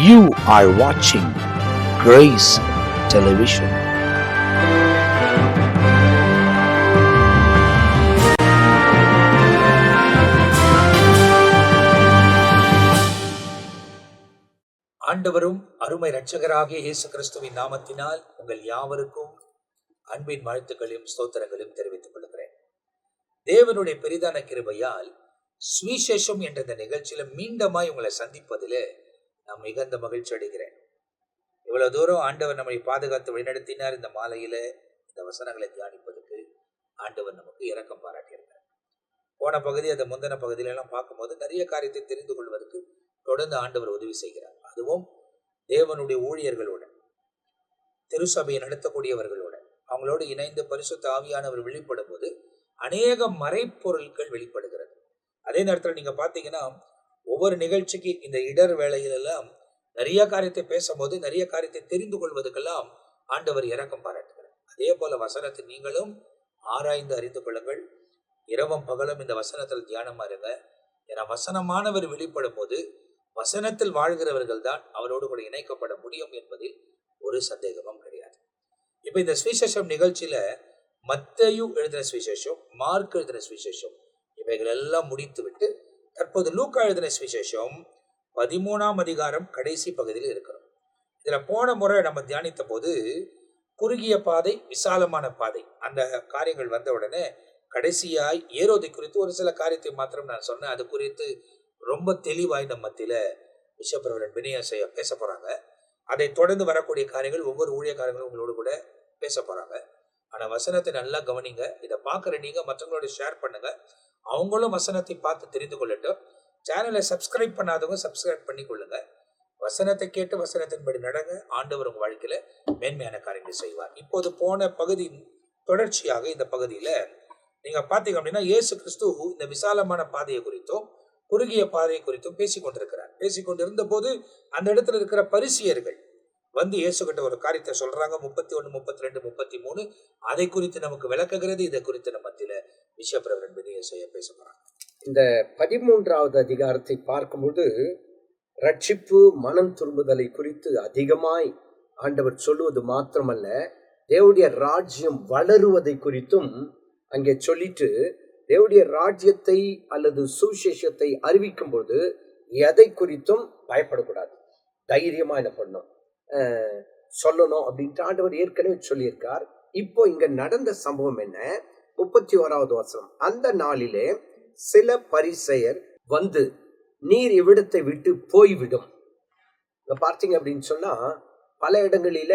You are watching Grace Television. ஆண்டவரும் அருமை இரட்சகராகிய இயேசு கிறிஸ்துவின் நாமத்தினால் உங்கள் யாவருக்கும் அன்பின் வாழ்த்துக்களையும் ஸ்தோத்திரங்களையும் தெரிவித்துக் கொள்கிறேன். தேவனுடைய பெரிதான கிருபையால் சுவிசேஷம் என்ற இந்த நிகழ்ச்சியில மீண்டுமாய் உங்களை சந்திப்பதிலே நான் மிகுந்த மகிழ்ச்சி அடைகிறேன். இவ்வளவு தூரம் ஆண்டவர் நம்மை பாதுகாத்து வழிநடத்தினார். இந்த மாலையில இந்த வசனங்களை தியானிப்பதற்கு ஆண்டவர் நமக்கு இரக்கம் பாராட்டியிருந்தார். போன பகுதி அந்த முந்தின பகுதியில எல்லாம் பார்க்கும்போது நிறைய காரியத்தை தெரிந்து கொள்வதற்கு தொடர்ந்து ஆண்டவர் உதவி செய்கிறார். அதுவும் தேவனுடைய ஊழியர்களோட, திருசபையை நடத்தக்கூடியவர்களோட, அவங்களோடு இணைந்து பரிசுத்த ஆவியானவர் வெளிப்படும் போது அநேக மறைப்பொருட்கள் வெளிப்படுகிறது. அதே நேரத்தில் நீங்க பாத்தீங்கன்னா ஒவ்வொரு நிகழ்ச்சிக்கு இந்த இடர் வேளையிலெல்லாம் நிறைய காரியத்தை பேசும்போது நிறைய காரியத்தை தெரிந்து கொள்வதற்கெல்லாம் ஆண்டவர் இரக்கம் பாராட்டுகிறார். அதே போல வசனத்தை நீங்களும் ஆராய்ந்து அறிந்து கொள்ளுங்கள். இரவும் பகலும் இந்த வசனத்தில் தியானமா இருங்க. ஏன்னா வசனமானவர் வெளிப்படும் போது வசனத்தில் வாழ்கிறவர்கள் தான் அவரோடு கூட இணைக்கப்பட முடியும் என்பதில் ஒரு சந்தேகமும் கிடையாது. இப்ப இந்த சுவிசேஷம் நிகழ்ச்சியில மத்தேயு எழுதின சுவிசேஷம், மார்க் எழுதின சுவிசேஷம் இவைகள் எல்லாம் முடித்து விட்டு தற்போது லூக்கா எழுதின சுவிசேஷம் 13ஆம் அதிகாரம் கடைசி பகுதியில் இருக்கிறோம். இதுல போன முறை நம்ம தியானித்த போது குறுகிய பாதை, விசாலமான பாதை, அந்த காரியங்கள் வந்த உடனே கடைசியாய் ஏரோதை குறித்து ஒரு சில காரியத்தை மாத்திரம் நான் சொன்னேன். அது குறித்து ரொம்ப தெளிவாய் நம்ம மத்தியில பிஷப் ரெவரண்ட் பினியாஸ் பேச போறாங்க. அதை தொடர்ந்து வரக்கூடிய காரியங்கள் ஒவ்வொரு ஊழியக்காரங்களும் உங்களோடு கூட பேச போறாங்க. ஆனா வசனத்தை நல்லா கவனிங்க. இதை பார்க்குற நீங்க மற்றவங்களோட ஷேர் பண்ணுங்க. அவங்களும் வசனத்தை பார்த்து தெரிந்து கொள்ளட்டும். சேனலை சப்ஸ்கிரைப் பண்ணாதவங்க சப்ஸ்கிரைப் பண்ணி கொள்ளுங்க. வசனத்தை கேட்டு வசனத்தின்படி நடங்க. ஆண்டவர் உங்க வாழ்க்கையில மேன்மையான காரியங்களை செய்வார். இப்போது போன பகுதி தொடர்ச்சியாக இந்த பகுதியில நீங்க பாத்தீங்க அப்படின்னா இயேசு கிறிஸ்து இந்த விசாலமான பாதையை குறித்தும் குறுகிய பாதையை குறித்தும் பேசிக்கொண்டிருக்கிறார். பேசிக்கொண்டிருந்த போது அந்த இடத்துல இருக்கிற பரிசேயர்கள் வந்து இயேசு கிட்ட ஒரு காரியத்தை சொல்றாங்க. 31, 32, 33 அதை குறித்து நமக்கு விளக்குகிறது. இதை குறித்து நம்ம மத்தியில பிஷப் ரெவரண்ட் பினியாஸ் பேச போறாங்க. இந்த 13வது அதிகாரத்தை பார்க்கும்போது ரட்சிப்பு, மனம் திரும்புதலை குறித்து அதிகமாய் ஆண்டவர் சொல்லுவது மாத்திரமல்ல, தேவனுடைய ராஜ்யம் வளருவதை குறித்தும் அங்கே சொல்லிட்டு, தேவனுடைய ராஜ்யத்தை அல்லது சுவிசேஷத்தை அறிவிக்கும் பொழுது எதை குறித்தும் பயப்படக்கூடாது, தைரியமா என்ன பண்ணணும், சொல்லணும் அப்படின்ட்டு ஆண்டவர் ஏற்கனவே சொல்லியிருக்கார். இப்போ இங்க நடந்த சம்பவம் என்ன? 31வது வசனம். அந்த நாளிலே சில பரிசேயர் வந்து, நீர் இவ்விடத்தை விட்டு போய்விடும். பார்த்தீங்க அப்படின்னு சொன்னா பல இடங்களில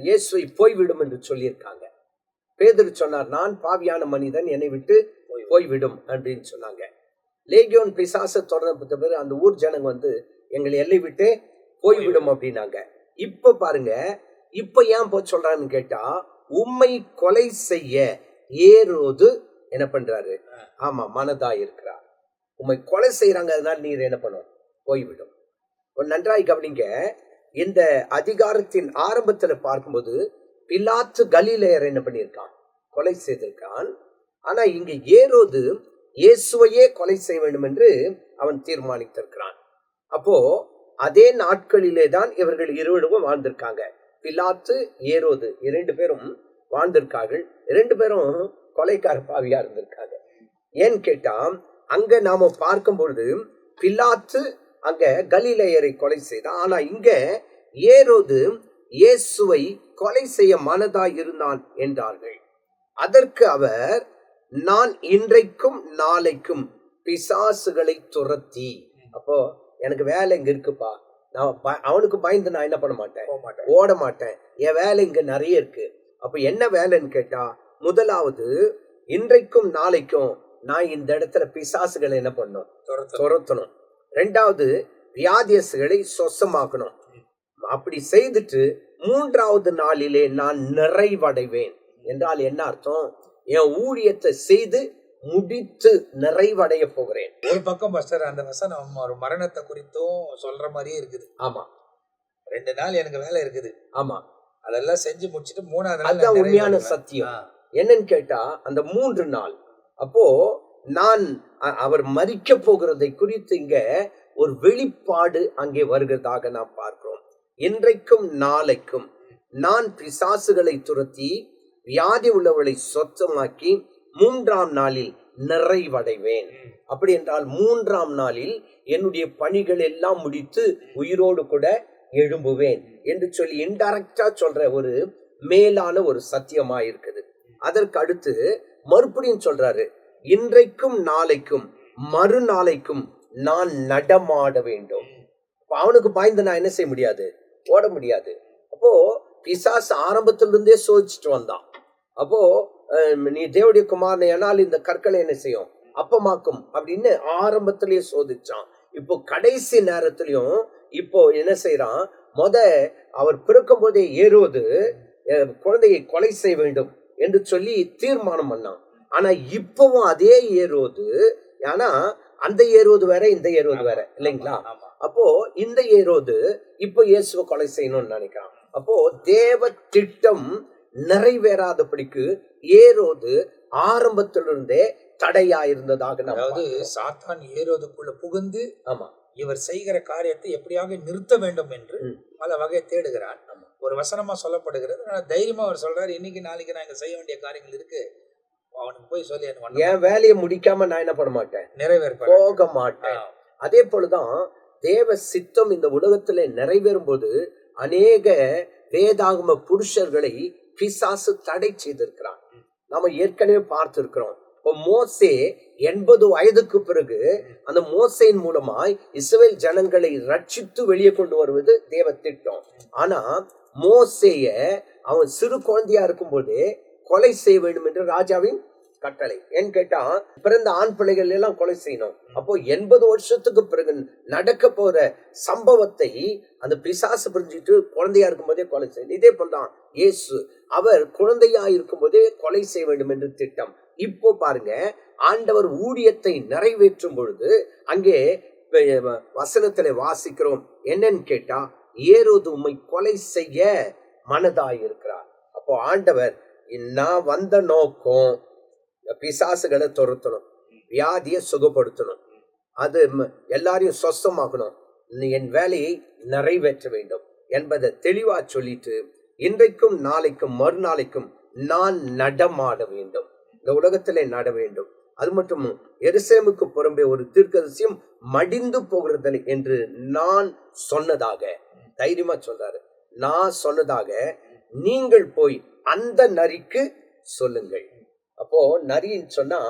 இயேசுவை போய்விடும் என்று சொல்லியிருக்காங்க. பேதுரு சொன்னார், நான் பாவியான மனிதன், என்னை விட்டு போய்விடும் அப்படின்னு சொன்னாங்க. லேகியோன் பிசாசை தொடர்ந்த பிறகு அந்த ஊர் ஜனங்க வந்து எங்களை எல்லை விட்டு போய்விடும் அப்படின்னாங்க. இப்ப பாருங்க, இப்ப ஏன் போய் சொல்றான்னு கேட்டா, உம்மை கொலை செய்ய ஏரோது என்ன பண்றாரு? ஆமா, மனதா இருக்கிறார். உம்மை கொலை செய்யறாங்க, அதனால நீர் என்ன பண்ணும்? போய்விடும். நன்றாய் கவனிங்க. இந்த அதிகாரத்தின் ஆரம்பத்துல பார்க்கும்போது பிலாத்து கலிலேயர் என்ன பண்ணியிருக்கான்? கொலை செய்திருக்கான். ஆனா இங்க ஏரோது இயேசுவையே கொலை செய்ய வேண்டும் என்று அவன் தீர்மானித்திருக்கிறான். அப்போ அதே நாட்களிலே தான் இவர்கள் இருவரும் வாழ்ந்திருக்காங்க. பிலாத்து, ஏரோது 2 பேரும் வாழ்ந்திருக்கார்கள். 2 பேரும் கொலைக்கார பாவியா இருந்திருக்காங்க. ஏன்னு கேட்டா, அங்க நாம பார்க்கும் பொழுது பிலாத்து அங்க கலிலேயரை கொலை செய்தான். ஆனா இங்க ஏரோது இயேசுவை கொலை செய்ய மனதாய் இருந்தான் என்றார்கள். அதற்கு அவர், நான் இன்றைக்கும் நாளைக்கும் பிசாசுகளை துரத்தி, அப்போ எனக்கு வேலை இங்க இருக்குப்பா, நான் அவனுக்கு பயந்து நான் என்ன பண்ண மாட்டேன், ஓட மாட்டேன், என் வேலை இங்க நிறைய இருக்கு. அப்ப என்ன வேலைன்னு கேட்டா, முதலாவது இன்றைக்கும் நாளைக்கும் நான் இந்த இடத்துல பிசாசுகளை என்ன பண்ணணும்? துரத்தணும். 2வது வியாதியசுகளை சொசமாக்கணும். அப்படி செய்துட்டு 3வது நாளிலே நான் நிறைவடைவேன். என்றால் என்ன அர்த்தம்? என் ஊழியத்தை செய்து முடித்து நிறைவடைய போகிறேன். ஒரு பக்கம் பஸ்டர் அந்த வசனம் ஒரு மரணத்தை குறித்தும் சொல்ற மாதிரியே இருக்குது. ஆமா, 2 நாள் எனக்கு வேலை இருக்குது. ஆமா, அதெல்லாம் செஞ்சு முடிச்சுட்டு 3வது நாள் அதுதான் உண்மையான சத்தியம். என்னன்னு கேட்டா, அந்த 3 நாள் அப்போ நான் அவர் மரிக்க போகிறதை குறித்து இங்க ஒரு வெளிப்பாடு அங்கே வருகிறதாக நாம் பார்க்கிறோம். இன்றைக்கும் நாளைக்கும் நான் பிசாசுகளை துரத்தி வியாதி உள்ளவர்களை சொத்தமாக்கி 3ஆம் நாளில் நிறைவடைவேன். அப்படி என்றால் 3ஆம் நாளில் என்னுடைய பணிகள் எல்லாம் முடித்து உயிரோடு கூட எழும்புவேன் என்று சொல்லி இன்டைரக்டா சொல்ற ஒரு மேலான ஒரு சத்தியமா இருக்குது. அதற்கு அடுத்து மறுபடியும் சொல்றாரு, இன்றைக்கும் நாளைக்கும் மறுநாளைக்கும் நான் நடமாட வேண்டும். அவனுக்கு பாய்ந்து நான் என்ன செய்ய முடியாது, ஓட முடியாது. அப்போ பிசாசு ஆரம்பத்திலிருந்தே சோதிச்சுட்டு வந்தான். அப்போ நீ தேவனுடைய குமாரனை ஆனால் இந்த கற்களை என்ன செய்யும், அப்பமாக்கும் அப்படின்னு ஆரம்பத்திலேயே சோதிச்சான். இப்போ கடைசி நேரத்திலையும் இப்போ என்ன செய்யறான், அவர் பிறக்கும் போதே ஏரோது குழந்தையை கொலை செய்ய வேண்டும் என்று சொல்லி தீர்மானம் பண்ணான். ஆனா இப்பவும் அதே ஏரோது, ஆனா அந்த ஏரோது வேற இந்த ஏரோது வேற இல்லைங்களா? அப்போ இந்த ஏரோது இப்போ இயேசுவை கொலை செய்யணும்னு நினைக்கிறான். அப்போ தேவ திட்டம் நிறைவேறாதபடிக்கு ஏரோது ஆரம்பத்திலிருந்தே தடையா இருந்ததாக, அதாவது சாத்தான் ஏரோதுக்குள்ள புகுந்து ஆமா இவர் செய்கிற காரியத்தை எப்படியாக நிறுத்த வேண்டும் என்று பல வகை தேடுகிறான். ஒரு வசனமா சொல்லப்படுகிறது. தைரியமா அவர் சொல்றாரு, இன்னைக்கு நாளைக்கு நான் இங்க செய்ய வேண்டிய காரியங்கள் இருக்கு, அவனுக்கு போய் சொல்லி என் வேலையை முடிக்காம நான் என்ன பண்ண மாட்டேன், போக மாட்டேன். அதே போலதான் தேவ சித்தம் இந்த உலகத்துல நிறைவேறும் போது அநேக வேதாகம புருஷர்களை பிசாசு தடை செய்திருக்கிறான். நாம ஏற்கனவே பார்த்திருக்கிறோம். மோசே 80 வயதுக்கு பிறகு அந்த மோசையின் மூலமாய் இஸ்ரவேல் ஜனங்களை ரட்சித்து வெளியே கொண்டு வருவது தேவ திட்டம். ஆனா மோசேய அவன் சிறு குழந்தையா இருக்கும்போது கொலை செய்ய வேண்டும் என்று ராஜாவின் கட்டளை. ஏன்னு கேட்டா பிறந்த ஆண் பிள்ளைகள் எல்லாம் கொலை செய்யணும். அப்போ 80 வருஷத்துக்கு பிறகு நடக்க போற சம்பவத்தை அந்த பிசாசு புரிஞ்சுட்டு குழந்தையா இருக்கும் போதே கொலை செய்யணும். இதே போல்தான் இயேசு, அவர் குழந்தையா இருக்கும் போதே கொலை செய்ய வேண்டும் என்று திட்டம். இப்போ பாருங்க, ஆண்டவர் ஊழியத்தை நிறைவேற்றும் பொழுது அங்கே வசனத்துல வாசிக்கிறோம், என்னன்னு கேட்டா ஏரோது உம்மை கொலை செய்ய மனதாயிருக்கிறார். அப்போ ஆண்டவர், நான் வந்த நோக்கம் பிசாசுகளை துரத்தணும், வியாதியை சுகப்படுத்தணும், அது எல்லாரையும் சொஸ்தமாக்கணும், என் வேலையை நிறைவேற்ற வேண்டும் என்பதை தெளிவா சொல்லிட்டு இன்றைக்கும் நாளைக்கும் மறுநாளைக்கும் நான் நடமாட வேண்டும், இந்த உலகத்திலே நட வேண்டும். அது மட்டும் எருசலேமுக்கு புறம்பே ஒரு தீர்க்கதரிசியும் மடிந்து போகிறது என்று நான் சொன்னதாக, தைரியமா சொல்றாரு, நான் சொன்னதாக நீங்கள் போய் அந்த நரிக்கு சொல்லுங்கள். அப்போ நரின்னு சொன்னா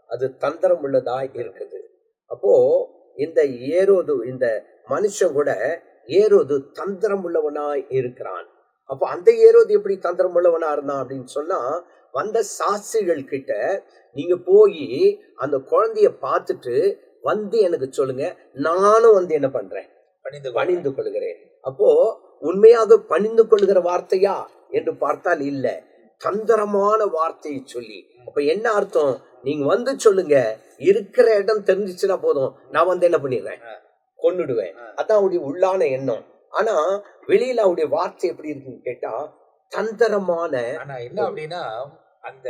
அது தந்திரம் உள்ளதா இருக்குது. அப்போ இந்த ஏரோது, இந்த மனுஷன் கூட ஏரோது தந்திரம் உள்ளவனாய் இருக்கிறான். அப்போ அந்த ஏரோது எப்படி தந்திரம் உள்ளவனா இருந்தான் அப்படின்னு சொன்னா, வந்த சாட்சிகள் கிட்ட நீங்க போய் அந்த குழந்தைய பார்த்துட்டு வந்து எனக்கு சொல்லுங்க, நானும் வந்து என்ன பண்றேன், பணிந்து கொள்கிறேன். அப்போ உண்மையாக பணிந்து கொள்கிற வார்த்தையா என்று பார்த்தால் இல்ல, தந்திரமான வார்த்தையை சொல்லி. அப்ப என்ன அர்த்தம், நீங்க வந்து சொல்லுங்க, இருக்கிற இடம் தெரிஞ்சிச்சுன்னா போதும், நான் வந்து என்ன பண்ணிடுறேன், கொன்னுடுவேன். அதான் அவருடைய உள்ளான எண்ணம். ஆனா வெளியில அவருடைய வார்த்தை எப்படி இருக்குன்னு கேட்டா தந்திரமான. ஆனா என்ன அப்படின்னா, அந்த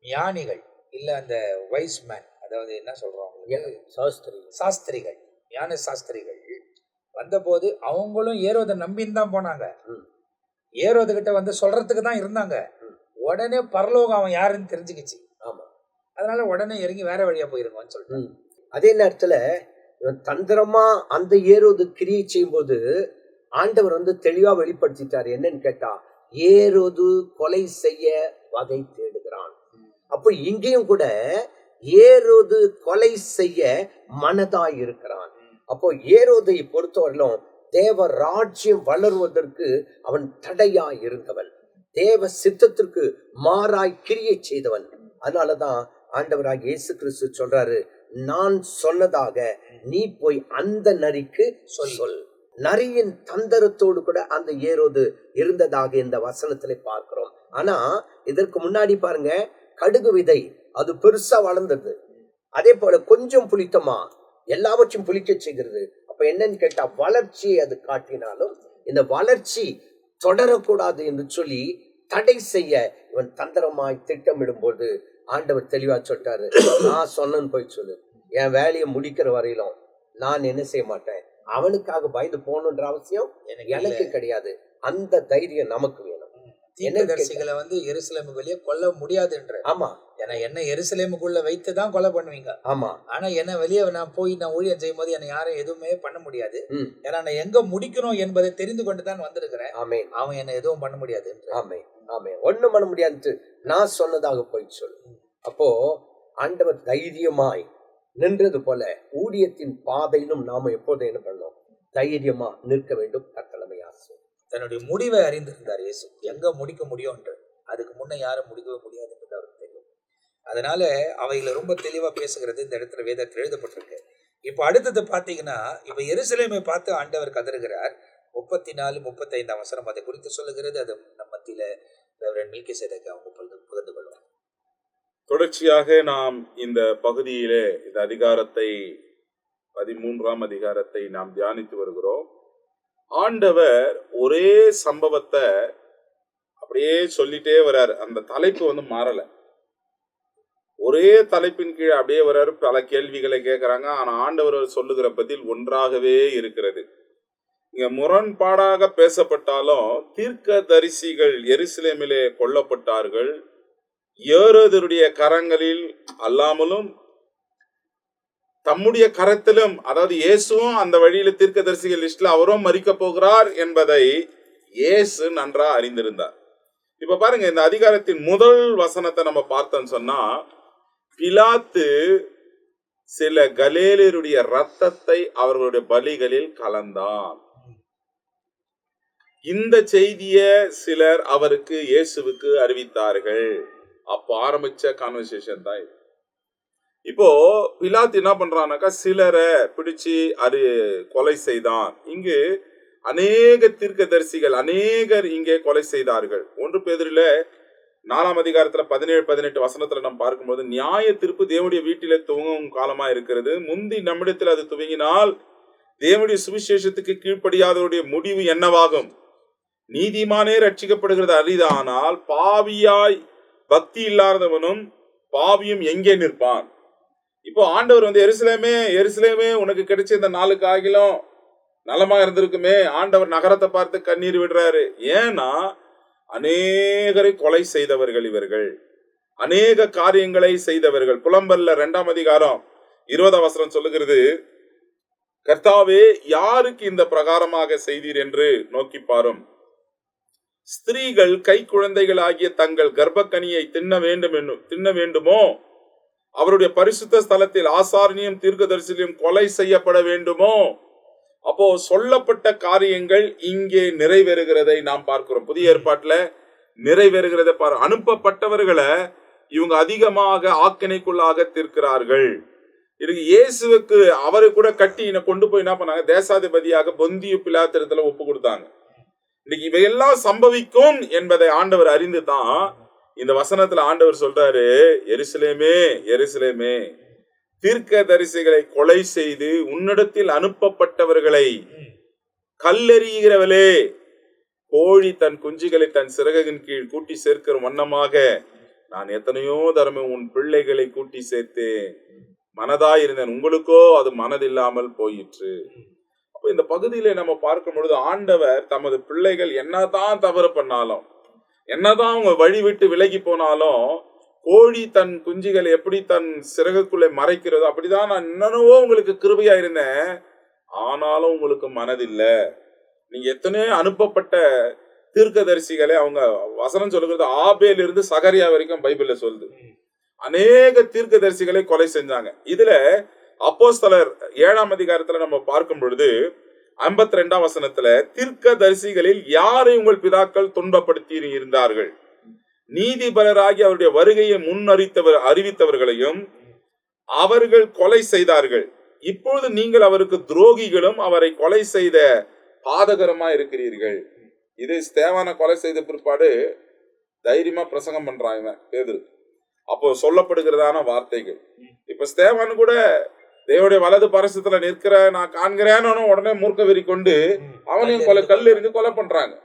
ஞானிகள் இல்ல அந்த வைஸ் மேன், அதாவது என்ன சொல்றோம், சாஸ்திரிகள், ஞான சாஸ்திரிகள் வந்தபோது அவங்களும் ஏரோதை நம்பின்னு தான் போனாங்க. ஏரோது கிட்ட வந்து சொல்றதுக்கு தான் இருந்தாங்க. உடனே பரலோகம் அவன் யாருன்னு தெரிஞ்சுக்கிச்சு. ஆமா, அதனால உடனே இறங்கி வேற வழியா போயிருங்கன்னு சொல்லிட்டு அதே நேரத்துல தந்திரமா அந்த ஏரோது கிரியை செய்யும் போது ஆண்டவர் வந்து தெளிவா வெளிப்படுத்திட்டார். என்னன்னு கேட்டா, ஏரோது கொலை செய்ய வகை தேடுகிறான். அப்போ இங்கேயும் கூட ஏரோது கொலை செய்ய மனதாய் இருக்கிறான். அப்போ ஏரோதை பொறுத்தவரையிலும் தேவ ராஜ்யம் வளருவதற்கு அவன் தடையாய் இருந்தவன், தேவ சித்தத்திற்கு மாறாய் கிரியை செய்தவன். அதனாலதான் ஆண்டவராக இயேசு கிறிஸ்து சொல்றாரு, நான் சொன்னதாக நீ போய் அந்த நரிக்கு சொல். நரியின் தந்திரத்தோடு கூட அந்த ஏரோது இருந்ததாக இந்த வசனத்திலே பார்க்கிறோம். ஆனா இதற்கு முன்னாடி பாருங்க, கடுகு விதை அது பெருசா வளர்ந்தது. அதே போல கொஞ்சம் புளித்தமா எல்லாவற்றையும் புளிக்க செய்கிறது. அப்ப என்னன்னு கேட்டா, வளர்ச்சியை அது காட்டினாலும் இந்த வளர்ச்சி தொடரக்கூடாது என்று சொல்லி தடை செய்ய இவன் தந்திரமாய் திட்டமிடும் போது ஆண்டவர் தெளிவா சொல்லிட்டாரு, நான் சொன்னேன்னு போய் சொல்லு, என் வேலையை முடிக்கிற வரையிலும் நான் என்ன செய்ய மாட்டேன், அவனுக்காக பயந்து போகணுன்ற அவசியம் எனக்கு கிடையாது. அந்த தைரியம் நமக்கு வேணும். தீர்க்கதரிசிகளை வந்து எருசலேமுக்கு வெளியே கொல்ல முடியாதுன்ற. ஆமா, ஏன்னா என்ன எருசலேமுக்குள்ள வைத்துதான் கொலை பண்ணுவீங்க. ஆமா. ஆனா என்ன வெளியே நான் போய் நான் ஊழியம் செய்யும் போது என்னை யாரும் எதுவுமே பண்ண முடியாது. ஏன்னா நான் எங்க முடிக்கணும் என்பதை தெரிந்து கொண்டுதான் வந்திருக்கிறேன். ஆமென். அவன் என்ன எதுவும் பண்ண முடியாது. ஆமென், ஆமென். ஒண்ணும் பண்ண முடியாது நான் சொன்னதாக போய் சொல்லு. அப்போ ஆண்டவர் தைரியமாய் நின்றது போல ஊழியத்தின் பாதையிலும் நாம எப்போதும் என்ன பண்ணோம், தைரியமா நிற்க வேண்டும். கர்த்தர் ஆசை. தன்னுடைய முடிவை அறிந்திருந்தார் இயேசு, எங்க முடிக்க முடியும். அதுக்கு முன்ன யாரும் முடிக்கவே முடியாது என்று அவருக்கு தெரியும். அதனால அவைகளை ரொம்ப தெளிவா பேசுகிறது இந்த இடத்துல வேதத்தில் எழுதப்பட்டிருக்கு. இப்ப அடுத்தது பாத்தீங்கன்னா, இப்ப எருசலேமை பார்த்து ஆண்டவர் கதறுகிறார். 34, 35 வசனம் அதை குறித்து சொல்லுகிறது. அது நம்ம மத்தியில மெல்கிசேதேக்கு அவங்க பகிர்ந்து கொள்வார். தொடர்ச்சியாக நாம் இந்த பகுதியிலே இந்த அதிகாரத்தை 13ஆம் அதிகாரத்தை நாம் தியானித்து வருகிறோம். ஆண்டவர் ஒரே சம்பவத்தை அப்படியே சொல்லிட்டே வர்றாரு. அந்த தலைப்பு வந்து மாறல. ஒரே தலைப்பின் கீழே அப்படியே வர்றாரு. பல கேள்விகளை கேட்கிறாங்க. ஆனா ஆண்டவர் சொல்லுகிற பதில் ஒன்றாகவே இருக்கிறது. இங்க முரண்பாடாக பேசப்பட்டாலும் தீர்க்கதரிசிகள் எருசலேமிலே கொல்லப்பட்டார்கள். ஏரோதுடைய கரங்களில் அல்லாமலும் தம்முடைய கரத்திலும், அதாவது இயேசுவும் அந்த வழியில தீர்க்கதரிசிகள் லிஸ்ட்ல அவரும் மரிக்க போகிறார் என்பதை இயேசு நன்றா அறிந்திருந்தார். இப்ப பாருங்க, இந்த அதிகாரத்தின் முதல் வசனத்தை நம்ம பார்த்தோம்னு சொன்னா, பிலாத்து சில கலேலியருடைய ரத்தத்தை அவர்களுடைய பலிகளில் கலந்தான். இந்த செய்திய சிலர் அவருக்கு இயேசுவுக்கு அறிவித்தார்கள். அப்போ ஆரம்பிச்ச கான்வர்சேஷன் தான் இது. இப்போ பிலாத்து என்ன பண்றானாக்கா, சிலரை பிடிச்சு கொலை செய்தான். இங்கு அநேக தீர்க்கதரிசிகள் அநேகர் இங்கே கொலை செய்தார்கள். 1 பேதுருல 4ஆம் அதிகாரத்துல 17, 18 வசனத்துல நம்ம பார்க்கும்போது, நியாய தீர்ப்பு தேவனுடைய வீட்டிலே துவங்கும் காலமா இருக்கிறது. முந்தி நம்மிடத்தில் அது துவங்கினால் தேவனுடைய சுவிசேஷத்துக்கு கீழ்ப்படியாதவருடைய முடிவு என்னவாகும்? நீதிமானே ரட்சிக்கப்படுகிறது அரிதானால் பாவியாய் பக்தி இல்லாதவனும் பாவியும் எங்கே நிற்பான்? இப்போ ஆண்டவர் வந்து எருசலேமே உனக்கு கிடைச்ச இந்த 4 காகிலும் நலமா இருந்திருக்குமே. ஆண்டவர் நகரத்தை பார்த்து கண்ணீர் விடுறாரு. ஏன்னா அநேகரை கொலை செய்தவர்கள் இவர்கள், அநேக காரியங்களை செய்தவர்கள். புலம்பல்ல 2ஆம் அதிகாரம் 20ஆம் வசனம் சொல்லுகிறது, கர்த்தாவே யாருக்கு இந்த பிரகாரமாக செய்தீர் என்று நோக்கி பாரும். ஸ்திரீகள் கை குழந்தைகள் ஆகிய தங்கள் கர்ப்பக்கனியை தின்ன வேண்டுமோ? அவருடைய பரிசுத்த ஸ்தலத்தில் ஆசாரியனும் தீர்க்கதரிசியும் கொலை செய்யப்பட வேண்டுமோ? அப்போ சொல்லப்பட்ட காரியங்கள் இங்கே நிறைவேறுகிறதை நாம் பார்க்கிறோம். புதிய ஏற்பாட்டுல நிறைவேறுகிறதை அனுப்பப்பட்டவர்களை இவங்க அதிகமாக ஆக்கினைக்குள்ளாக தீர்க்கிறார்கள். இதுக்கு இயேசுவுக்கு அவரை கூட கட்டி கொண்டு போய் என்ன பண்ணாங்க, தேசாதிபதியாக பொந்தியு பிலாத்திடத்துல ஒப்பு கொடுத்தாங்க. இன்னைக்கு இவையெல்லாம் சம்பவிக்கும் என்பதை ஆண்டவர் அறிந்து தான் இந்த வசனத்துல ஆண்டவர் சொல்றாரு, எருசலேமே எருசலேமே, தீர்க்கதரிசிகளை கொலை செய்து உன்னிடத்தில் அனுப்பப்பட்டவர்களை கல்லெறிகிறவளே, கோழி தன் குஞ்சுகளை தன் சிறகின் கீழ் கூட்டி சேர்க்கிற வண்ணமாக நான் எத்தனையோ தரமும் உன் பிள்ளைகளை கூட்டி சேர்த்தேன், மனதாயிருந்தேன், உங்களுக்கோ அது மனதில்லாமல் போயிற்று. அப்ப இந்த பகுதியில நம்ம பார்க்கும் பொழுது ஆண்டவர் தமது பிள்ளைகள் என்னதான் தவறு பண்ணாலும், என்னதான் அவங்க வழி விட்டு விலகி போனாலும், கோழி தன் குஞ்சுகளை எப்படி தன் சிறகுக்குள்ளே மறைக்கிறதோ அப்படிதான் நான் என்னவோ உங்களுக்கு கிருபையா இருந்தேன், ஆனாலும் உங்களுக்கு மனதில்லை. நீங்க எத்தனையோ அனுப்பப்பட்ட தீர்க்கதரிசிகளை, அவங்க வசனம் சொல்லுகிறது ஆபேல் இருந்து சகரியா வரைக்கும் பைபிள்ல சொல்லுது, அநேக தீர்க்கதரிசிகளை கொலை செஞ்சாங்க. இதுல அப்போஸ்தலர் 7ஆம் அதிகாரத்துல நம்ம பார்க்கும் பொழுது 52ஆம் வசனத்துல, தீர்க்கதரிசிகளில் யாரை உங்கள் பிதாக்கள் துன்பப்படுத்தி இருந்தார்கள், நீதிபரராகி அவருடைய வருகையை அறிவித்தவர்களையும் அவர்கள் கொலை செய்தார்கள். இப்பொழுது நீங்கள் அவருக்கு துரோகிகளும் அவரை கொலை செய்த பாதகரமா இருக்கிறீர்கள். இது ஸ்தேவான கொலை செய்த பிற்பாடு தைரியமா பிரசங்கம் பண்றாங்க பேதுரு. அப்போ சொல்லப்படுகிறதான வார்த்தைகள். இப்ப ஸ்தேவான் கூட தேவனுடைய வலது பரிசுத்துல நிற்கிற நான் காண்கிறேன்னு உடனே மூர்க்க வெறி கொண்டு அவனையும் கல் எறிந்து கொலை பண்றாங்க.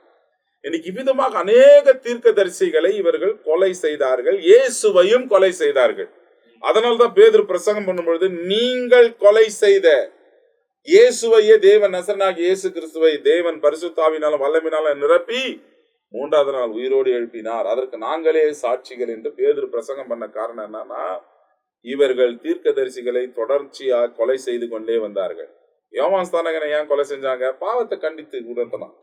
இன்னைக்கு விதமாக அநேக தீர்க்கதரிசிகளை இவர்கள் கொலை செய்தார்கள், இயேசுவையும் கொலை செய்தார்கள். அதனால்தான் பேதுரு பிரசங்கம் பண்ணும் பொழுது, நீங்கள் கொலை செய்த இயேசுவையே தேவன், நசரனாகிய இயேசு கிறிஸ்துவை தேவன் பரிசுத்தாவினாலும் வல்லமையினாலும் நிரப்பி 3வது நாள் உயிரோடு எழுப்பினார். அதற்கு நாங்களே சாட்சிகள் என்று பேதுரு பிரசங்கம் பண்ண காரணம் என்னன்னா, இவர்கள் தீர்க்கதரிசிகளை தொடர்ச்சியா கொலை செய்து கொண்டே வந்தார்கள். யோவான் ஸ்நானகனை ஏன் கொலை செஞ்சாங்க? பாவத்தை கண்டித்து உணர்த்தலாம்.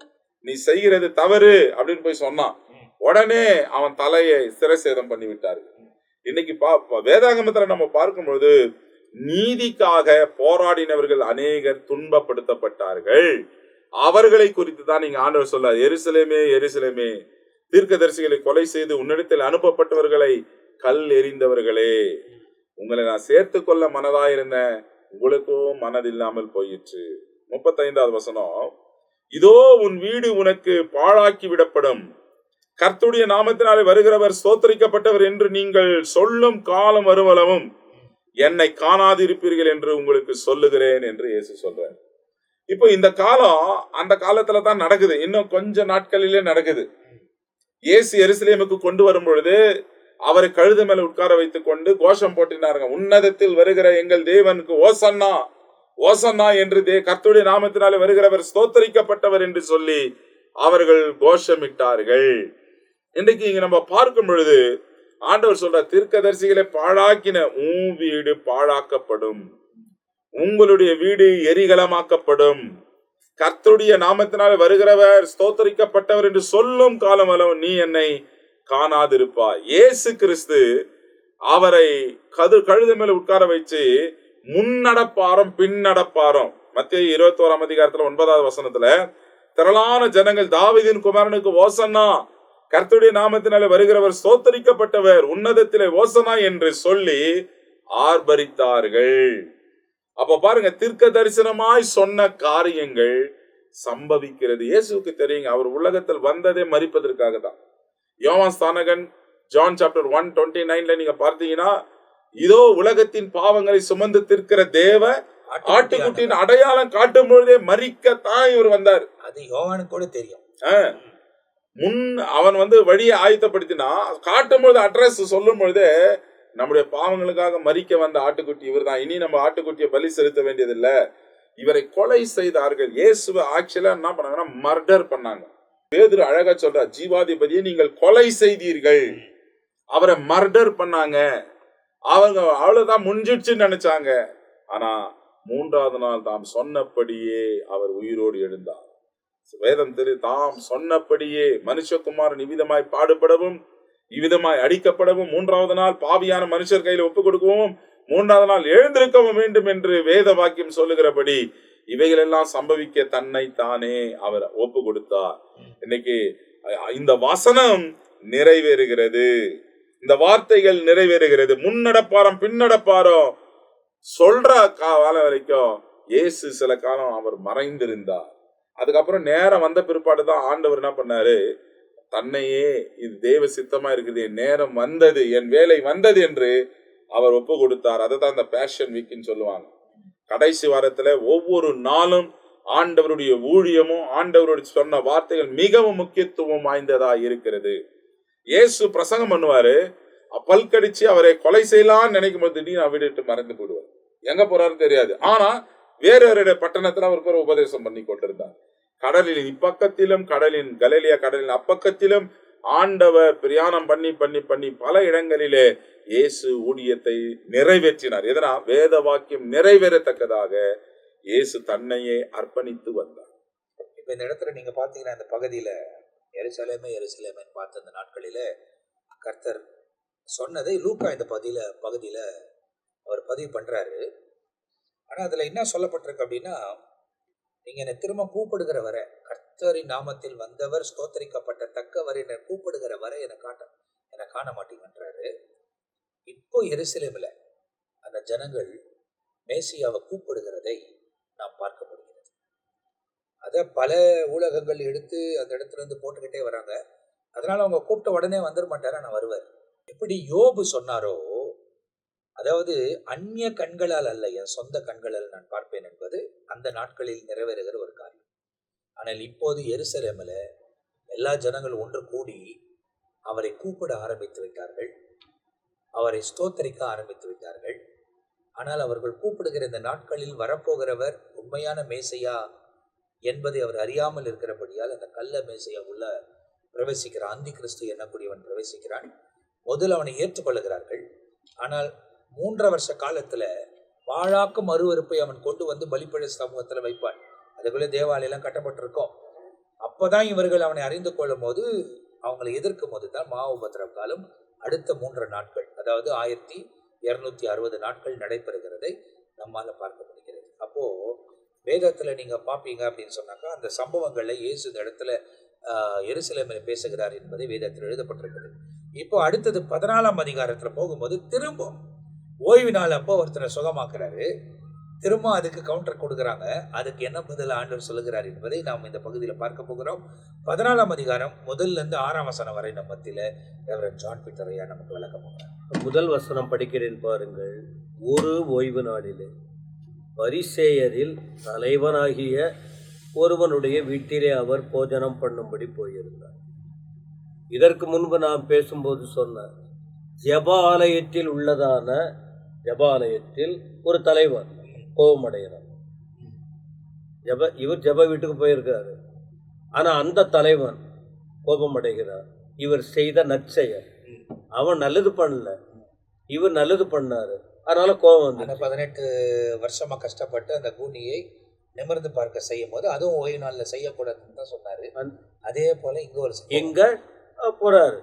நீ செய்கிறது தவறு அப்படின்னு போய் சொன்னான். உடனே அவன் தலையை சிரசேதம் பண்ணி விட்டார்கள். இன்னைக்கு வேதாகமத்துல நம்ம பார்க்கும்போது நீதிக்காக போராடினவர்கள் அநேகர் துன்பப்படுத்தப்பட்டார்கள். அவர்களை குறித்து தான் நீங்க ஆண்டவர் சொல்ல, எருசலேமே எருசலேமே, தீர்க்கதரிசிகளை கொலை செய்து உன்னிடத்தில் அனுப்பப்பட்டவர்களை கல் எறிந்தவர்களே, உங்களை நான் சேர்த்து கொள்ள மனதாயிருந்தேன், உங்களுக்கும் மனதில்லாமல் போயிற்று. 35வது வசனம், இதோ உன் வீடு உனக்கு பாழாக்கி விடப்படும், கர்த்தருடைய நாமத்தினாலே வருகிறவர் ஸ்தோத்திரிக்கப்பட்டவர் என்று நீங்கள் சொல்லும் காலம் வருவளவும் என்னை காணாதிருப்பீர்கள் என்று உங்களுக்கு சொல்லுகிறேன் என்று இயேசு சொல்றார். இப்போ இந்த காலம் அந்த காலத்துல தான் நடக்குது. இன்னும் கொஞ்ச நாட்களிலே நடக்குது. இயேசு எருசலேமுக்கு கொண்டு வரும் பொழுது அவரை கழுதை மேல உட்கார வைத்துக் கொண்டு கோஷம் போட்டினாருங்க. உன்னதத்தில் வருகிற எங்கள் தேவனுக்கு ஓசன்னா ஓசன்னா என்று கர்த்தருடைய நாமத்தினாலே வருகிறவர் ஸ்தோத்தரிக்கப்பட்டவர் என்று சொல்லி அவர்கள் கோஷமிட்டார்கள். இன்றைக்கு இங்க நம்ம பார்க்கும் பொழுது ஆண்டவர் சொல்ற, தீர்க்கதரிசிகளை பாழாக்கின உன் வீடு பாழாக்கப்படும், உங்களுடைய வீடு எரிகலமாக்கப்படும், கர்த்தருடைய நாமத்தினால் வருகிறவர் ஸ்தோத்தரிக்கப்பட்டவர் என்று சொல்லும் காலம் அளவு நீ என்னை காணாதிருப்பாய். இயேசு கிறிஸ்து அவரை கழுதை மேல உட்கார வச்சு முன்னடப்பாரம் பின்னடப்பாரம், மத்தேயு 21ஆம் அதிகாரத்துல 9வது வசனத்துல, திரளான ஜனங்கள் தாவீதின் குமாரனுக்கு ஓசன்னா, கர்த்தருடைய நாமத்தினாலே வருகிறவர் ஸ்தோத்தரிக்கப்பட்டவர், உன்னதத்திலே ஓசனா என்று சொல்லி ஆர்ப்பரித்தார்கள். அப்ப பாருங்க, தீர்க்க தரிசனமாய் சொன்ன காரியங்கள் சம்பவிக்கிறது. இயேசுக்கு தெரியுங்க, அவர் உலகத்தில் வந்ததே மரிப்பதற்காக தான். யோவான் ஸ்நானகன் ஜான் சாப்டர் 1:29 நீங்க பார்த்தீங்கன்னா, இதோ உலகத்தின் பாவங்களை சுமந்து தீர்க்கிற தேவ ஆட்டுக்குட்டியின் அடையாளம் காட்டும் பொழுதே மரிக்கத்தான் இவர் வந்தார். அது யோவானுக்கு கூட தெரியும். அவன் வழியை ஆயத்தப்படுத்தினா, காட்டும் பொழுது அட்ரஸ் சொல்லும் பொழுது நம்முடைய பாவங்களுக்காக மரிக்க வந்த ஆட்டுக்குட்டி இவர் தான். இனி நம்ம ஆட்டுக்குட்டியை பலி செலுத்த வேண்டியதில்லை. இவரை கொலை செய்தார்கள். இயேசுவை ஆக்சுவலா என்ன பண்ணாங்கன்னா மர்டர் பண்ணாங்க. பேதுரு அழகா சொல்ற, ஜீவாதிபதியை நீங்கள் கொலை செய்தீர்கள், அவரை மர்டர் பண்ணாங்க. அவங்க அவ்வளவுதான் முடிஞ்சிடுச்சுன்னு நினைச்சாங்க. ஆனா 3வது நாள் தாம் சொன்னபடியே அவர் உயிரோடு எழுந்தார். வேதம் தாம் சொன்னபடியே மனுஷகுமாரன் இவ்விதமாய் பாடுபடவும் இவ்விதமாய் அடிக்கப்படவும் 3வது நாள் பாவியான மனுஷர் கையில ஒப்புக் கொடுக்கவும் 3வது நாள் எழுந்திருக்கவும் வேண்டும் என்று வேத வாக்கியம் சொல்லுகிறபடி இவைகள் எல்லாம் சம்பவிக்க தன்னை தானே அவர் ஒப்பு கொடுத்தார். இன்னைக்கு இந்த வசனம் நிறைவேறுகிறது, இந்த வார்த்தைகள் நிறைவேறுகிறது. முன்னடப்பாரம் பின்னடப்பாரம் சொல்ற காலம் வரைக்கும் இயேசு சில காலம் அவர் மறைந்திருந்தார். அதுக்கப்புறம் நேரம் வந்த பிற்பாடுதான் ஆண்டவர் என்ன பண்ணாரு, தன்னையே இது தேவ சித்தமா இருக்குது, என் நேரம் வந்தது, என் வேலை வந்தது என்று அவர் ஒப்பு கொடுத்தார். அதை தான் இந்த பேஷன் வீக்னு சொல்லுவாங்க. கடைசி வாரத்துல ஒவ்வொரு நாளும் ஆண்டவருடைய ஊழியமும் ஆண்டவருடைய சொன்ன வார்த்தைகள் மிகவும் முக்கியத்துவம் வாய்ந்ததா இருக்கிறது. இயேசு பிரசங்கம் பண்ணுவாரு, பல்கடிச்சு அவரை கொலை செய்யலாம்னு நினைக்கும் போது திடீர்னு விட்டு மறந்து போடுவார், எங்க போறாருன்னு தெரியாது. ஆனா வேறொரு பட்டணத்துல அவர் உபதேசம் பண்ணி கொண்டிருந்தார். கடலின் இப்பக்கத்திலும் கடலின் கலிலேயா கடலின் அப்பக்கத்திலும் ஆண்டவர் பிரயாணம் பண்ணி பண்ணி பண்ணி பல இடங்களிலே இயேசு ஊழியத்தை நிறைவேற்றினார். எதனா வேத வாக்கியம் நிறைவேறத்தக்கதாக இயேசு தன்னையே அர்ப்பணித்து வந்தார். இப்ப இந்த இடத்துல நீங்க பாத்தீங்கன்னா, இந்த பகுதியில எருசலேமே எருசலேமேன்னு பார்த்த அந்த நாட்களில கர்த்தர் சொன்னதை லூக்கா இந்த பகுதியில அவர் பதிவு பண்றாரு. ஆனா அதுல என்ன சொல்லப்பட்டிருக்கு அப்படின்னா, நீங்க என்னை திரும்ப கூப்பிடுகிற வரை, கர்த்தரின் நாமத்தில் வந்தவர் ஸ்தோத்தரிக்கப்பட்ட தக்கவர் என்னை கூப்பிடுகிற வரை என்னை காண மாட்டீங்கன்றாரு. இப்போ எருசலேமில் அந்த ஜனங்கள் மேசியாவை கூப்பிடுகிறதை நாம் பார்க்க முடிகிறது. அதை பல ஊடகங்கள் எடுத்து அந்த இடத்துல இருந்து போட்டுக்கிட்டே வராங்க. அதனால அவங்க கூப்பிட்ட உடனே வந்துட மாட்டாரு, நான் வருவார். எப்படி யோபு சொன்னாரோ, அதாவது அந்நிய கண்களால் அல்ல, என் சொந்த கண்களால் நான் பார்ப்பேன் என்பது அந்த நாட்களில் நிறைவேறுகிற ஒரு காரியம். ஆனால் இப்போது எருசலேமில் எல்லா ஜனங்கள் ஒன்று கூடி அவரை கூப்பிட ஆரம்பித்து விட்டார்கள், அவரை ஸ்தோத்தரிக்க ஆரம்பித்து விட்டார்கள். ஆனால் அவர்கள் கூப்பிடுகிற இந்த நாட்களில் வரப்போகிறவர் உண்மையான மேசையா என்பதை அவர் அறியாமல் இருக்கிறபடியால் அந்த கள்ள மேசையா உள்ள பிரவேசிக்கிற அந்தி கிறிஸ்து என்னக்கூடியவன் பிரவேசிக்கிறான். முதல் அவனை ஏற்றுக்கொள்ளுகிறார்கள். ஆனால் 3 வருஷ காலத்துல பாழாக்கும் அருவருப்பை அவன் கொண்டு வந்து பலிபீட சமூகத்துல வைப்பான். அதுக்குள்ளே தேவாலயம் கட்டப்பட்டிருக்கும். அப்பதான் இவர்கள் அவனை அறிந்து கொள்ளும் போது, அவங்களை எதிர்க்கும் போது தான் மகாஉபத்திரவ காலம் அடுத்த 3 நாட்கள், அதாவது 1260 நாட்கள் நடைபெறுகிறதை நம்மால பார்க்க முடிகிறது. அப்போ வேதத்துல நீங்க பார்ப்பீங்க அப்படின்னு சொன்னாக்கா, அந்த சம்பவங்கள்ல இயேசு இந்த இடத்துல எருசலேமில் பேசுகிறார் என்பதை வேதத்தில் எழுதப்பட்டிருக்கிறது. இப்போ அடுத்தது 14ஆம் அதிகாரத்துல போகும்போது திரும்ப ஓய்வு நாள் அப்போ ஒருத்தரை சுகமாக்குறாரு. திரும்ப அதுக்கு கவுண்டர் கொடுக்குறாங்க. அதுக்கு என்ன பதில் ஆண்டவர் சொல்லுகிறார் என்பதை நாம் இந்த பகுதியில் பார்க்க போகிறோம். 14ஆம் அதிகாரம் 1 to 6 வரை நம்ம மத்தியில ரெவரண்ட் ஜான் பீட்டர் ஐயா நமக்கு விளக்க போகிறார். முதல் வசனம் படிக்கிறேன் பாருங்கள். ஒரு ஓய்வு நாளிலே பரிசேயரில் தலைவனாகிய ஒருவனுடைய வீட்டிலே அவர் போஜனம் பண்ணும்படி போயிருந்தார். இதற்கு முன்பு நாம் பேசும்போது சொன்னார், ஜெப ஆலயத்தில் உள்ளதான ஜெப ஆலயத்தில் ஒரு தலைவர் கோபமடைகிறார். இவர் ஜெப வீட்டுக்கு போயிருக்காரு. ஆனா அந்த தலைவன் கோபமடைகிறார். இவர் செய்த நற்செயல், அவன் நல்லது பண்ணல, இவர் நல்லது பண்ணாரு, அதனால கோபம் வந்து 18 வருஷமா கஷ்டப்பட்டு அந்த கூனியை நிமிர்ந்து பார்க்க செய்யும் போது அதுவும் ஓய்வு நாள்ல செய்யக்கூடாதுன்னு தான் சொன்னாரு. அதே போல இங்க போறாரு.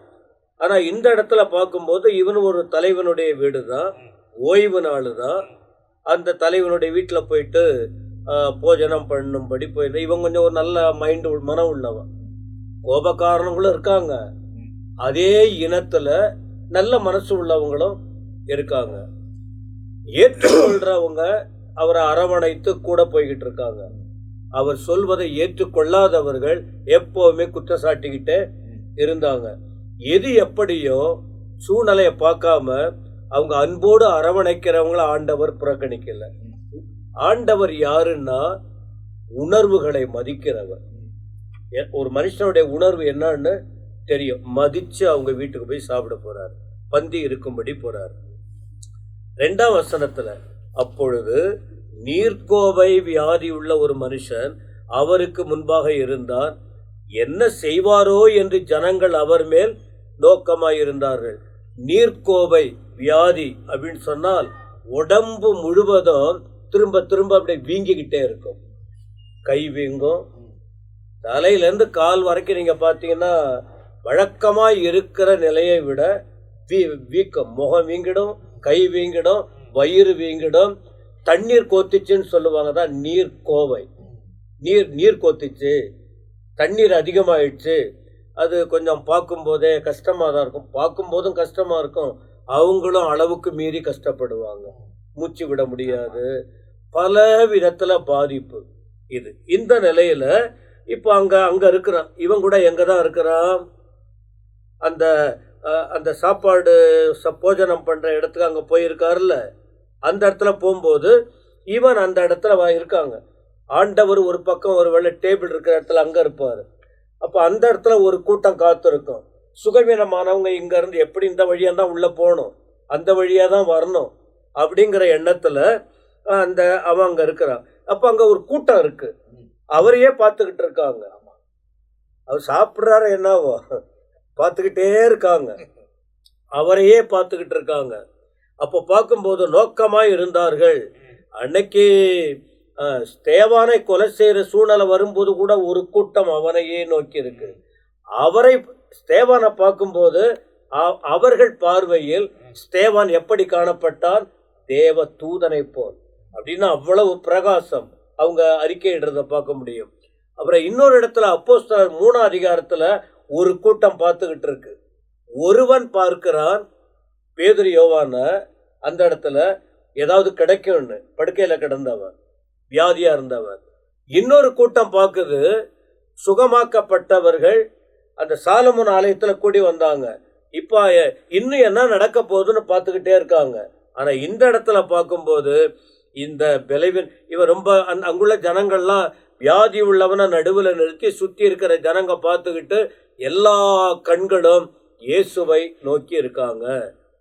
ஆனா இந்த இடத்துல பார்க்கும்போது இவன் ஒரு தலைவனுடைய வீடு தான், ஓய்வு நாள் தான். அந்த தலைவனுடைய வீட்டில் போயிட்டு போஜனம் பண்ணும்படி போயிட்டு, இவன் கொஞ்சம் ஒரு நல்ல மைண்டு மனம் உள்ளவன். கோபக்காரனுங்களும் இருக்காங்க, அதே இனத்துல நல்ல மனசு உள்ளவங்களும் இருக்காங்க. ஏற்றுக்கொள்றவங்க அவரை அரவணைத்து கூட போய்கிட்டு இருக்காங்க. அவர் சொல்வதை ஏற்றுக்கொள்ளாதவர்கள் எப்பவுமே குற்றச்சாட்டிக்கிட்டே இருந்தாங்க. எது எப்படியோ சூழ்நிலையை பார்க்காம அவங்க அன்போடு அரவணைக்கிறவங்கள ஆண்டவர் புறக்கணிக்கல. ஆண்டவர் யாருன்னா உணர்வுகளை மதிக்கிறவர். ஒரு மனுஷனுடைய உணர்வு என்னன்னு தெரியும். மதிச்சு அவங்க வீட்டுக்கு போய் சாப்பிட போறார், பந்தி இருக்கும்படி போறார். 2ஆம் வசனத்துல, அப்பொழுது நீர்க்கோவை வியாதி உள்ள ஒரு மனுஷன் அவருக்கு முன்பாக இருந்தார். என்ன செய்வாரோ என்று ஜனங்கள் அவர் மேல் நோக்கமாயிருந்தார்கள். நீர்க்கோவை வியாதி அப்படின்னு சொன்னால் உடம்பு முழுவதும் திரும்ப திரும்ப அப்படியே வீங்கிக்கிட்டே இருக்கும். கை வீங்கும், தலையிலேருந்து கால் வரைக்கும் நீங்க பார்த்தீங்கன்னா வழக்கமாக இருக்கிற நிலையை விட வீக்கம். முகம் வீங்கிடும், கை வீங்கிடும், வயிறு வீங்கிடும். தண்ணீர் கோத்திச்சுன்னு சொல்லுவாங்க தான் நீர் கோவை. நீர் கோத்திச்சு, தண்ணீர் அதிகமாயிடுச்சு. அது கொஞ்சம் பார்க்கும்போதே கஷ்டமாக தான் இருக்கும். பார்க்கும்போதும் கஷ்டமாக இருக்கும். அவங்களும் அளவுக்கு மீறி கஷ்டப்படுவாங்க, மூச்சு விட முடியாது, பல விதத்தில் பாதிப்பு. இந்த நிலையில இப்போ அங்கே இருக்கிறான். இவன் கூட எங்கே தான் இருக்கிறான்? அந்த சாப்பாடு போஜனம் பண்ணுற இடத்துக்கு அங்கே போயிருக்காருல்ல, அந்த இடத்துல போகும்போது இவன் அந்த இடத்துல இருக்காங்க. ஆண்டவர் ஒரு பக்கம் ஒரு வேளை டேபிள் இருக்கிற இடத்துல அங்கே இருப்பார். அப்போ அந்த இடத்துல ஒரு கூட்டம் காத்திருக்கும். சுகவீனமானவங்க இங்கேருந்து எப்படி இந்த வழியாக தான் உள்ளே போகணும், அந்த வழியாக தான் வரணும் அப்படிங்கிற எண்ணத்தில் அவன் அங்கே இருக்கிறான். அப்போ அங்கே ஒரு கூட்டம் இருக்கு, அவரையே பார்த்துக்கிட்டு இருக்காங்க. அவர் சாப்பிட்றாரு என்னவோ பார்த்துக்கிட்டே இருக்காங்க, அவரையே பார்த்துக்கிட்டு இருக்காங்க. அப்போ பார்க்கும்போது நோக்கமாக இருந்தார்கள். அன்னைக்கு ஸ்தேவானை கொலை செய்கிற சூழ்நிலை வரும்போது கூட ஒரு கூட்டம் அவனையே நோக்கி இருக்கு. அவரை ஸ்தேவானை பார்க்கும்போது அவர்கள் பார்வையில் ஸ்தேவான் எப்படி காணப்பட்டான்? தேவ தூதனை போல் அப்படின்னா அவ்வளவு பிரகாசம் அவங்க அறிக்கையிடுறத பார்க்க முடியும். அப்புறம் இன்னொரு இடத்துல அப்போஸ்தலர் 3ஆம் அதிகாரத்துல ஒரு கூட்டம் பார்த்துக்கிட்டு இருக்கு. ஒருவன் பார்க்கிறான் பேதுரு யோவான, அந்த இடத்துல ஏதாவது கிடைக்கும்னு படுக்கையில கிடந்தவன், வியாதியா இருந்தவன். இன்னொரு கூட்டம் பார்க்குது, சுகமாக்கப்பட்டவர்கள் அந்த சாலமோன் ஆலயத்துல கூடி வந்தாங்க. இப்போ இன்னும் என்ன நடக்க போகுதுன்னு பார்த்துக்கிட்டே இருக்காங்க. ஆனா இந்த இடத்துல பார்க்கும்போது இந்த விளைவின் இவன் ரொம்ப அங்குள்ள ஜனங்கள்லாம் வியாதி உள்ளவனை நடுவில் நிறுத்தி சுற்றி இருக்கிற ஜனங்க பார்த்துக்கிட்டு எல்லா கண்களும் இயேசுவை நோக்கி இருக்காங்க,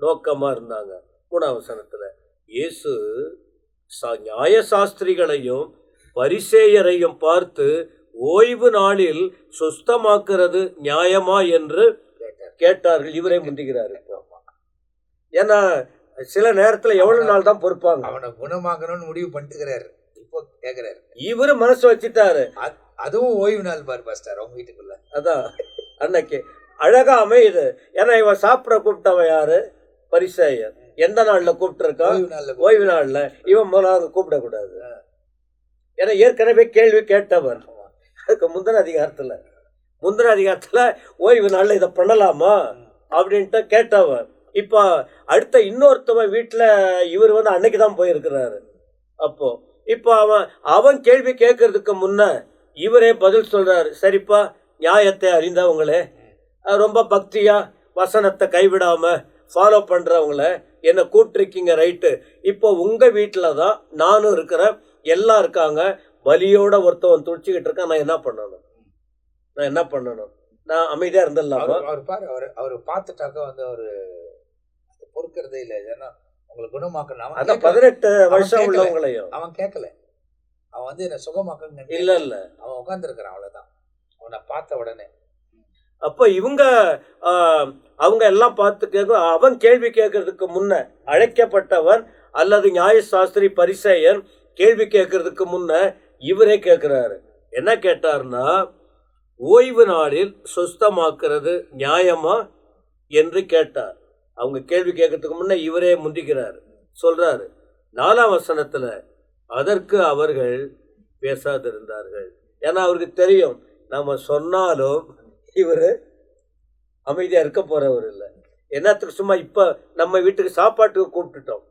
நோக்கமா இருந்தாங்க. 3ஆம் வசனத்துல இயேசு நியாய சாஸ்திரிகளையும் பரிசேயரையும் பார்த்து, ஓய்வு நாளில் சுஸ்தமாக்குறது நியாயமா என்று கேட்டார்கள். இவரே முந்திக்கிறாரு. ஏன்னா சில நேரத்துல எவ்வளவு நாள் தான் பொறுப்பாங்க. அவனை குணமாக்கணும்னு முடிவு பண்ணிட்டுக்கிறாரு. இப்போ கேக்குறாரு. இவரு மனசு வச்சுட்டாரு. அதுவும் ஓய்வு நாள் பாரு பாஸ்டர் அவங்க வீட்டுக்குள்ள. அதான் அன்னைக்கு அழகா அமையுது. ஏன்னா இவன் சாப்பிட கூப்பிட்டவன் யாரு? பரிசேயர். எந்த நாள்ல கூப்பிட்டு இருக்கான்? ஓய்வு நாள்ல. இவன் முதலாவது கூப்பிடக்கூடாது. ஏன்னா ஏற்கனவே கேள்வி கேட்டவன். அதுக்கு முந்தின அதிகாரத்துல ஓய்வு நாள்ல இதை பண்ணலாமா அப்படின்ட்டு கேட்டவன். இப்போ அடுத்த இன்னொருத்தவன் வீட்டுல இவர் அன்னைக்குதான் போயிருக்கிறாரு. அப்போ இப்போ அவன் கேள்வி கேட்கறதுக்கு முன்ன இவரே பதில் சொல்றாரு. சரிப்பா, நியாயத்தை அறிந்தவங்களே, ரொம்ப பக்தியா வசனத்தை கைவிடாம ஃபாலோ பண்றவங்கள என்னை கூப்பிட்டுருக்கீங்க, ரைட்டு. இப்போ உங்க வீட்டுல தான் நானும் இருக்கிறேன், எல்லாம் இருக்காங்க, பலியோட ஒருத்தவன் துடிச்சுக்கிட்டு இருக்கான். நான் என்ன பண்ணணும்? நான் அமைதியா இருந்துடலாமா? அவர் பார்த்துட்டாக்க அவரு பொறுக்கிறதே இல்லை. ஏன்னா உங்களை குணமாக்கணும். அதான் 18 வருஷம் உள்ளவங்களையும் அவன் கேட்கல. அவன் என்ன சுகமாக்க இல்ல அவன் உட்கார்ந்து இருக்கிறான். அவ்வளவுதான். அவனை பார்த்த உடனே அப்ப அவங்க எல்லாம் பார்த்து கேட்க, அவன் கேள்வி கேட்கறதுக்கு முன்ன அழைக்கப்பட்டவன் அல்லது நியாயசாஸ்திரி பரிசேயன் கேள்வி கேட்கறதுக்கு முன்ன இவரே கேட்கிறாரு. என்ன கேட்டார்னா, ஓய்வு நாளில் சுஸ்தமாக்குறது நியாயமா என்று கேட்டார். அவங்க கேள்வி கேட்கறதுக்கு முன்ன இவரே முந்திக்கிறார். சொல்றாரு 4ஆம் வசனத்துல, அதற்கு அவர்கள் பேசாதிருந்தார்கள். ஏன்னா அவருக்கு தெரியும், நம்ம சொன்னாலும் இவரு அமைதியா இருக்க போறவர் இல்லை. என்னத்துக்கு சும்மா இப்ப நம்ம வீட்டுக்கு சாப்பாட்டுக்கு கூப்பிட்டுட்டோம்,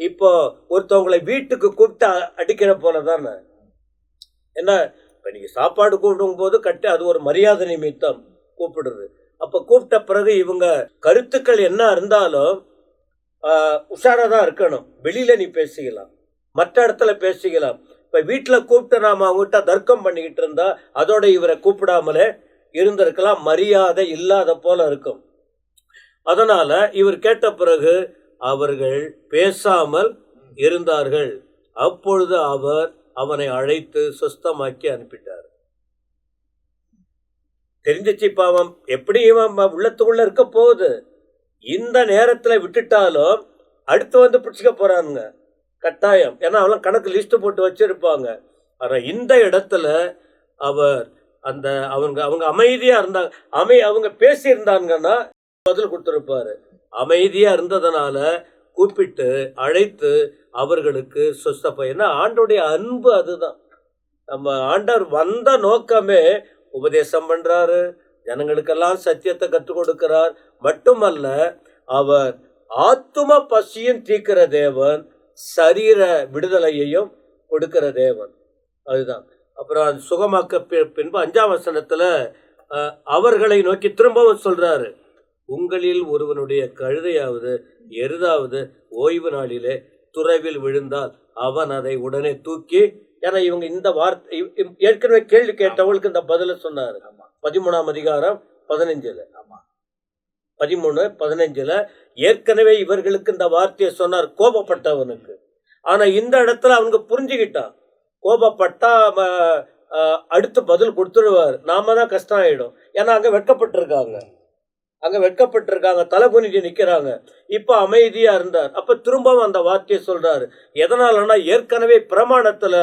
இப்போ ஒருத்தவங்களை வீட்டுக்கு கூப்பிட்டு அடிக்கிற போலதானே. என்ன, இப்ப நீங்க சாப்பாடு கூப்பிடும் போது அது ஒரு மரியாதை நிமித்தம் கூப்பிடுறது. அப்ப கூப்பிட்ட பிறகு இவங்க கருத்துக்கள் என்ன இருந்தாலும் உஷாராதான் இருக்கணும். வெளியில நீ பேசிக்கலாம், மற்ற இடத்துல பேசிக்கலாம். இப்ப வீட்டுல கூப்பிட்டு நாம அவங்ககிட்ட தர்க்கம் பண்ணிக்கிட்டு இருந்தா அதோட இவரை கூப்பிடாமலே இருந்திருக்கலாம், மரியாதை இல்லாத போல இருக்கும். அதனால இவர் கேட்ட பிறகு அவர்கள் பேசாமல் இருந்தார்கள். அப்பொழுது அவர் அவனை அழைத்து சுஸ்தமாக்கி அனுப்பிட்டார். தெரிஞ்சிச்சு, இப்ப அவன் எப்படி உள்ளத்துக்குள்ள இருக்க போகுது. இந்த நேரத்துல விட்டுட்டாலும் அடுத்து பிடிச்சிக்க போறானுங்க கட்டாயம். ஏன்னா அவெல்லாம் கணக்கு லிஸ்ட் போட்டு வச்சிருப்பாங்க. ஆனா இந்த இடத்துல அவர் அவங்க அமைதியா இருந்தாங்க. அவங்க பேசி இருந்தாங்கன்னா பதில் கொடுத்துருப்பாரு. அமைதியா இருந்ததுனால கூப்பிட்டு அழைத்து அவர்களுக்கு சொஸ்தப்ப. ஏன்னா ஆண்டோடைய அன்பு அதுதான். நம்ம ஆண்டவர் வந்த நோக்கமே உபதேசம் பண்றாரு, ஜனங்களுக்கெல்லாம் சத்தியத்தை கற்றுக் கொடுக்கிறார். மட்டுமல்ல, அவர் ஆத்தும பசியும் தீர்க்கிற தேவன், சரீர விடுதலையையும் கொடுக்கிற தேவன். அதுதான். அப்புறம் அது சுகமாக்க பின்பு 5ஆம் வசனத்துல அவர்களை நோக்கி திரும்பவும் சொல்றாரு, உங்களில் ஒருவனுடைய கழுதையாவது எருதாவது ஓய்வு நாளிலே துறவில் விழுந்தால் அவன் அதை உடனே தூக்கி. ஏன்னா இவங்க இந்த வார்த்தை ஏற்கனவே கேள்வி கேட்டவங்களுக்கு இந்த பதில சொன்னாரு. 13ஆம் அதிகாரம் 15 13:15 ஏற்கனவே இவர்களுக்கு இந்த வார்த்தையை சொன்னார், கோபப்பட்டவனுக்கு. ஆனா இந்த இடத்துல அவங்க புரிஞ்சுக்கிட்டான், கோபப்பட்டா அடுத்து பதில் கொடுத்துடுவார், நாம தான் கஷ்டம் ஆயிடும். ஏன்னா அங்க வெட்கப்பட்டிருக்காங்க, தலை குனிஞ்சு நிக்கிறாங்க. இப்ப அமைதியா இருந்தார். அப்ப திரும்பவும் அந்த வார்த்தையை சொல்றாரு. எதனாலன்னா, ஏற்கனவே பிரமாணத்துல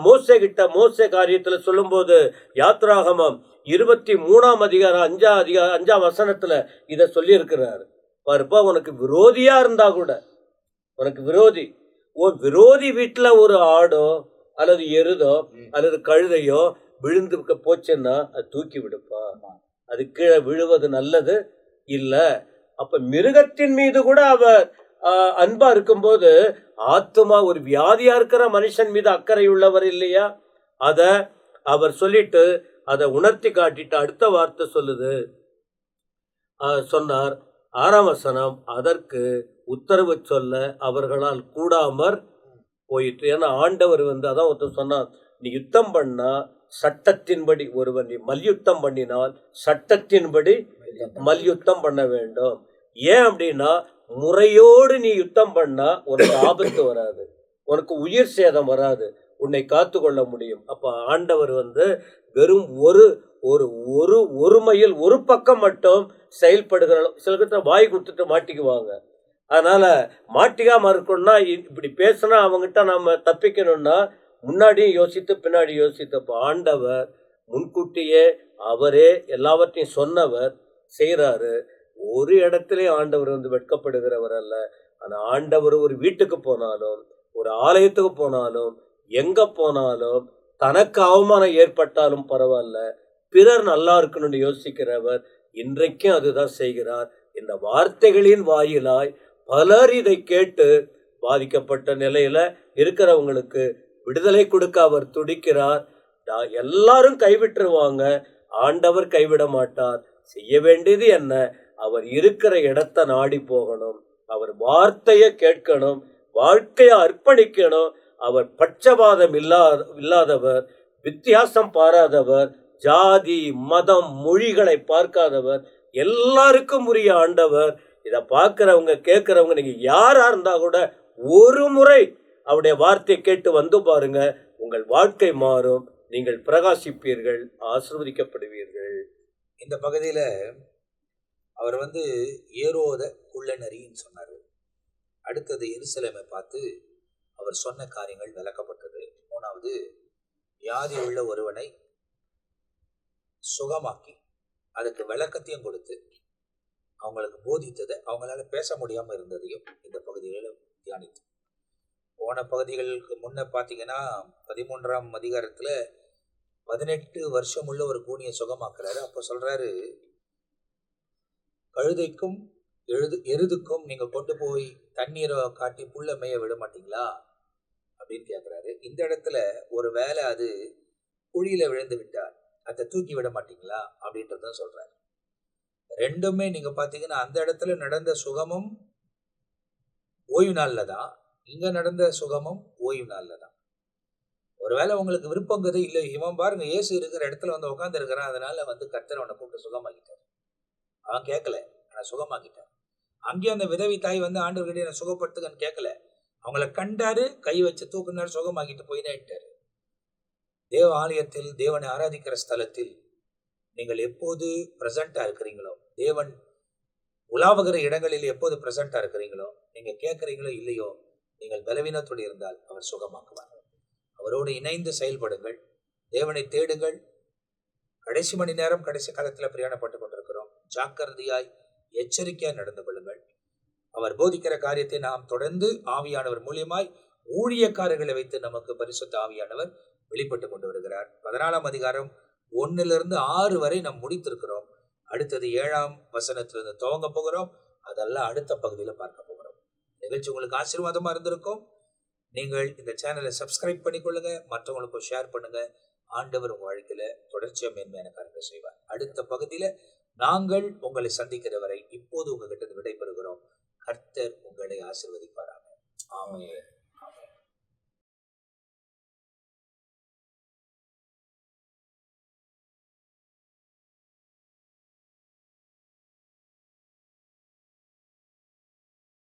மோசே காரியத்துல சொல்லும் போது யாத்ராகமம் 23ஆம் அதிகாரம் 5ஆம் வசனத்துல இத சொல்லி இருக்கிறாரு. பாருப்பா, உனக்கு விரோதியா இருந்தா கூட, உனக்கு விரோதி வீட்டுல ஒரு ஆடோ அல்லது எருதோ அல்லது கழுதையோ விழுந்து போச்சுன்னா அது தூக்கி விடுப்பா, அது கீழே விழுவது நல்லது இல்ல. அப்ப மிருகத்தின் மீது கூட அவர் அன்பா இருக்கும்போது, ஆத்துமா ஒரு வியாதியா இருக்கிற மனுஷன் மீது அக்கறை உள்ளவர் இல்லையா? அத அவர் சொல்லிட்டு அதை உணர்த்தி காட்டிட்டு அடுத்த வார்த்தை சொல்லுது. சொன்னார் 6ஆம் வசனம், அதற்கு உத்தரவு சொல்ல அவர்களால் கூடாமற் போயிட்டு. ஏன்னா ஆண்டவர் அதான் ஒருத்தர் சொன்னார், நீ யுத்தம் பண்ணா சட்டத்தின்படி, ஒருவன் நீ மல்யுத்தம் பண்ணினால் சட்டத்தின்படி மல்யுத்தம் பண்ண வேண்டும். ஏன் அப்படின்னா, முறையோடு நீ யுத்தம் பண்ணா உனக்கு ஆபத்து வராது. உனக்கு உயிர் சேதம் வராது, உன்னை காத்து கொள்ள முடியும். அப்ப ஆண்டவர் வெறும் ஒரு ஒரு ஒரு ஒரு மைல் ஒரு பக்கம் மட்டும் செயல்படுகிற சில பேர் வாய் கொடுத்துட்டு மாட்டிக்குவாங்க. அதனால மாட்டிக்காம இருக்கணும்னா இப்படி பேசினா அவங்ககிட்ட நம்ம தப்பிக்கணும்னா முன்னாடியும் யோசித்து பின்னாடி யோசித்தப்போ ஆண்டவர் முன்கூட்டியே அவரே எல்லாவற்றையும் சொன்னவர் செய்கிறாரு. ஒரு இடத்துலயும் ஆண்டவர் வெட்கப்படுகிறவர் அல்ல. ஆனால் ஆண்டவர் ஒரு வீட்டுக்கு போனாலும் ஒரு ஆலயத்துக்கு போனாலும் எங்க போனாலும் தனக்கு அவமானம் ஏற்பட்டாலும் பரவாயில்ல, பிறர் நல்லா இருக்கணும்னு யோசிக்கிறவர் இன்றைக்கும் அதுதான் செய்கிறார். இந்த வார்த்தைகளின் வாயிலாய் பலர் இதை கேட்டு பாதிக்கப்பட்ட நிலையில இருக்கிறவங்களுக்கு விடுதலை கொடுக்க அவர் துடிக்கிறார். எல்லாரும் கைவிட்டுருவாங்க, ஆண்டவர் கைவிட மாட்டார். செய்ய வேண்டியது என்ன? அவர் இருக்கிற இடத்தை நாடி போகணும், அவர் வார்த்தையை கேட்கணும், வாழ்க்கையை அர்ப்பணிக்கணும். அவர் பட்சபாதம் இல்லாதவர், வித்தியாசம் பாராதவர், ஜாதி மதம் மொழிகளை பார்க்காதவர், எல்லாருக்கும் உரிய ஆண்டவர். இதை பார்க்கிறவங்க கேட்கிறவங்க நீங்க யாரா இருந்தா கூட ஒரு முறை அவருடைய வார்த்தையை கேட்டு பாருங்க, உங்கள் வாழ்க்கை மாறும், நீங்கள் பிரகாசிப்பீர்கள், ஆசீர்வதிக்கப்படுவீர்கள். இந்த பகுதியில அவர் ஏரோத குள்ளநரின்னு சொன்னாரு. அடுத்தது எருசலேமை பார்த்து அவர் சொன்ன காரியங்கள் விளக்கப்பட்டது. மூணாவது, வியாதி உள்ள ஒருவனை சுகமாக்கி அதுக்கு விளக்கத்தையும் கொடுத்து அவங்களுக்கு போதித்ததை அவங்களால பேச முடியாம இருந்ததையும் இந்த பகுதிகளில் தியானித்து, போன பகுதிகளுக்கு முன்ன பார்த்தீங்கன்னா 13ஆம் அதிகாரத்துல 18 வருஷம் உள்ள ஒரு கூனியை சுகமாக்குறாரு. அப்போ சொல்றாரு, கழுதைக்கும் எருதுக்கும் நீங்க கொண்டு போய் தண்ணீரை காட்டி புல்ல மேய விட மாட்டீங்களா அப்படின்னு கேட்கிறாரு. இந்த இடத்துல ஒரு வேளை அது குழியில விழுந்து விட்டார், அதை தூக்கி விட மாட்டீங்களா அப்படின்றத சொல்றாரு. ரெண்டுமே நீங்க பாத்தீங்கன்னா அந்த இடத்துல நடந்த சுகமும் ஓய்வு நாள்ல தான், இங்க நடந்த சுகமும் ஓய்வு நாள்ல தான். ஒருவேளை உங்களுக்கு விருப்பங்கிறது இல்லை, இவன் பாருங்க இயேசு இருக்கிற இடத்துல உட்கார்ந்து இருக்கிறான், அதனால கர்த்தர் அவனை கூப்பிட்டு சுகமாக்கிட்டார். அவன் கேட்கல, ஆனா சுகமாக்கிட்டார். அங்கேயும் அந்த விதவி தாய் ஆண்டவர்கிட்ட என்ன சுகப்படுத்துகன்னு கேட்கல, அவங்கள கண்டாரு, கை வச்சு தூக்குனாரு, சுகமாக்கிட்டு போயிட்டாரு. தேவ ஆலயத்தில் தேவனை ஆராதிக்கிற ஸ்தலத்தில் நீங்கள் எப்போது பிரசண்டா இருக்கிறீங்களோ, தேவன் உலாவுகிற இடங்களில் எப்போது பிரசண்டா இருக்கிறீங்களோ, நீங்க கேட்கறீங்களோ இல்லையோ, நீங்கள் பலவீனத்தோடு இருந்தால் அவர் சுகமாக்குவார். அவரோடு இணைந்து செயல்படுங்கள், தேவனை தேடுங்கள். கடைசி மணி நேரம், கடைசி காலத்தில் பிரயாணப்பட்டு கொண்டிருக்கிறோம். ஜாக்கிரதையாய் எச்சரிக்கையாய் நடந்து கொள்ளுங்கள். அவர் போதிக்கிற காரியத்தை நாம் தொடர்ந்து ஆவியானவர் மூலியமாய் ஊழியக்காரர்களை வைத்து நமக்கு பரிசுத்த ஆவியானவர் வெளிப்பட்டு கொண்டு வருகிறார். 14ஆம் அதிகாரம் 1-6 வரை நாம் முடித்திருக்கிறோம். அடுத்தது 7ஆம் வசனத்திலிருந்து துவங்க போகிறோம். அதெல்லாம் அடுத்த பகுதியில் பார்க்க போகிறோம். நிகழ்ச்சி உங்களுக்கு ஆசீர்வாதமா இருந்திருக்கும். நீங்கள் இந்த சேனலை சப்ஸ்கிரைப் பண்ணிக்கொள்ளுங்க, மற்றவங்களுக்கும் ஷேர் பண்ணுங்க. ஆண்டவர் உங்க வாழ்க்கையில தொடர்ச்சியா மேன்மையான காரியத்தை செய்வார். அடுத்த பகுதியில நாங்கள் உங்களை சந்திக்கிற வரை இப்போது உங்ககிட்ட விடைபெறுகிறோம். கர்த்தர் உங்களை ஆசீர்வதிப்பாராக. ஆமென்.